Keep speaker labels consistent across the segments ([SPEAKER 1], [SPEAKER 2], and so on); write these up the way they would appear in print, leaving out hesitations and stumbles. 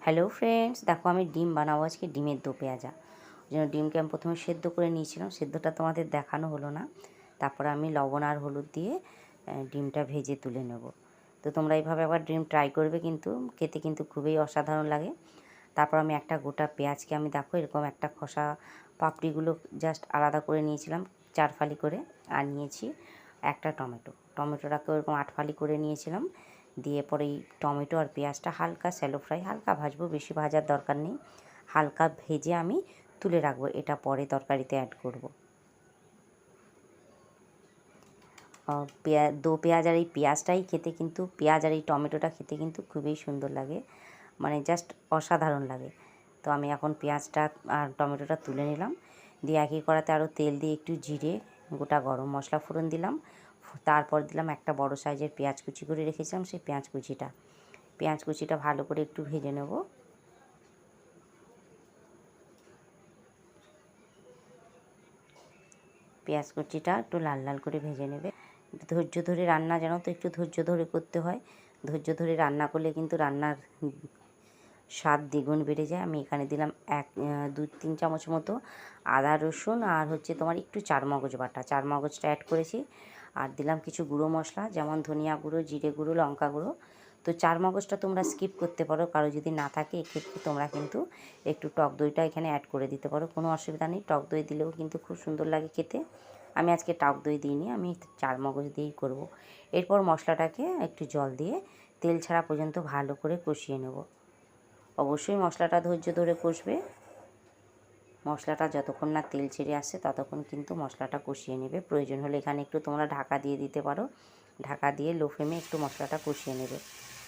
[SPEAKER 1] Hello friends, দেখো আমি ডিম বানাবো আজকে, ডিমের দো পেঁয়াজা। ওই জন্য ডিমকে আমি প্রথমে সেদ্ধ করে নিয়েছিলাম, সেদ্ধটা তোমাদের দেখানো হলো না। তারপরে আমি লবণ আর হলুদ দিয়ে ডিমটা ভেজে তুলে নেব। তো তোমরা এইভাবে একবার ডিম ট্রাই করবে, কিন্তু খেতে কিন্তু খুবই অসাধারণ লাগে। তারপর আমি একটা গোটা পেঁয়াজকে আমি দেখো এরকম একটা খোসা পাপড়িগুলো জাস্ট আলাদা করে নিয়েছিলাম 4 ফালি করে। আর নিয়েছি একটা টমেটোটাকে ওরকম 8 ফালি করে নিয়েছিলাম। দিয়ে পরে এই টমেটো আর পেঁয়াজটা হালকা স্যালো ফ্রাই, হালকা ভাজবো, বেশি ভাজার দরকার নেই। হালকা ভেজে আমি তুলে রাখবো, এটা পরে তরকারিতে অ্যাড করব। দো পেঁয়াজ আর এই পেঁয়াজটাই খেতে কিন্তু, পেঁয়াজ আর এই টমেটোটা খেতে কিন্তু খুবই সুন্দর লাগে, মানে জাস্ট অসাধারণ লাগে। তো আমি এখন পেঁয়াজটা আর টমেটোটা তুলে নিলাম। দিয়ে একই কড়াতে আরও তেল দিয়ে একটু জিরে, গোটা গরম মশলা ফোড়ন দিলাম। তারপর দিলাম একটা বড় সাইজের পেঁয়াজ কুচি করে রেখেছিলাম, সেই পেঁয়াজ কুচিটা ভালো করে একটু ভেজে নেব। পেঁয়াজ কুচিটা একটু লাল লাল করে ভেজে নেবে। ধৈর্য ধরে রান্না, জানো তো একটু ধৈর্য ধরে করতে হয়। ধৈর্য ধরে রান্না করলে কিন্তু রান্নার স্বাদ দ্বিগুণ বেড়ে যায়। আমি এখানে দিলাম 2-3 চামচ মতো আদা রসুন, আর তোমার একটু চারমগজ বাটা, চারমগজটা অ্যাড করেছি। আর দিলাম কিছু গুঁড়ো মশলা, যেমন ধনিয়া গুঁড়ো, জিরে গুঁড়ো, লঙ্কা গুঁড়ো। তো চারমগজটা তোমরা স্কিপ করতে পারো, কারো যদি না থাকে এক্ষেত্রে তোমরা কিন্তু একটু টক দইটা এখানে অ্যাড করে দিতে পারো, কোনো অসুবিধা নেই। টক দই দিলেও কিন্তু খুব সুন্দর লাগে খেতে। আমি আজকে টক দই দিইনি, আমি চারমগজ দিয়েই করব। এরপর মশলাটাকে একটু জল দিয়ে তেল ছাড়া পর্যন্ত ভালো করে কষিয়ে নেব। অবশ্যই মশলাটা ধৈর্য ধরে কষবে। মশলাটা যতক্ষণ না তেল ছেড়ে আসছে ততক্ষণ কিন্তু মশলাটা কষিয়ে নেবে। প্রয়োজন হলে এখানে একটু তোমরা ঢাকা দিয়ে দিতে পারো। ঢাকা দিয়ে লো ফ্লেমে একটু মশলাটা কষিয়ে নেবে।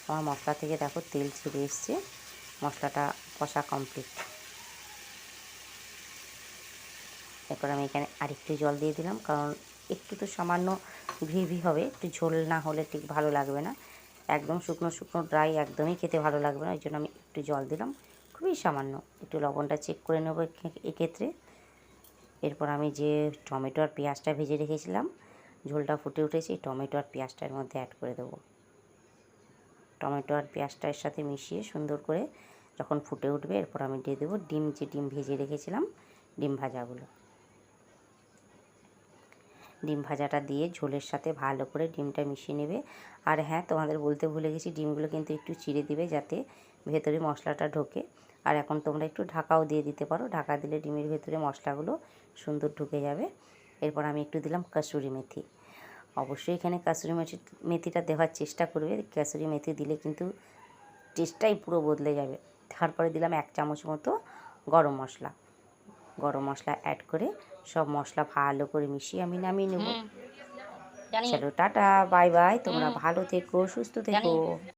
[SPEAKER 1] আমার মশলা থেকে দেখো তেল ছেড়ে এসছে, মশলাটা কষা কমপ্লিট। এরপর আমি এখানে আরেকটু জল দিয়ে দিলাম, কারণ একটু তো সামান্য গ্রেভি হবে, একটু ঝোল না হলে ঠিক ভালো লাগবে না। একদম শুকনো শুকনো ড্রাই একদমই খেতে ভালো লাগবে না, ওই জন্য আমি একটু জল দিলাম, খুবই সামান্য। একটু লবণটা চেক করে নেব এক্ষেত্রে। এরপর আমি যে টমেটো আর পেঁয়াজটা ভেজে রেখেছিলাম, ঝোলটা ফুটে উঠেছে, টমেটো আর পেঁয়াজটার মধ্যে অ্যাড করে দেবো। টমেটো আর পেঁয়াজটা এর সাথে মিশিয়ে সুন্দর করে যখন ফুটে উঠবে, এরপর আমি দিয়ে দেবো ডিম ভেজে রেখেছিলাম, ডিম ভাজাগুলো। ডিম ভাজাটা দিয়ে ঝোলের সাথে ভালো করে ডিমটা মিশিয়ে নেবে। আর হ্যাঁ, তোমাদের বলতে ভুলে গেছি, ডিমগুলো কিন্তু একটু চিড়ে দিবে যাতে ভেতরে মশলাটা ঢোকে। আর এখন তোমরা একটু ঢাকাও দিয়ে দিতে পারো, ঢাকা দিলে ডিমের ভেতরে মশলাগুলো সুন্দর ঢুকে যাবে। এরপর আমি একটু দিলাম কাসুরি মেথি। অবশ্যই এখানে কাসুরি মেথিটা দেওয়ার চেষ্টা করবে, কাসুরি মেথি দিলে কিন্তু টেস্টটাই পুরো বদলে যাবে। তারপরে দিলাম 1 চামচ মতো গরম মশলা অ্যাড করে সব মশলা ভালো করে মিশিয়ে আমি নামিয়ে নেব। চলো টাটা, বাই বাই, তোমরা ভালো থেকো, সুস্থ থেকো।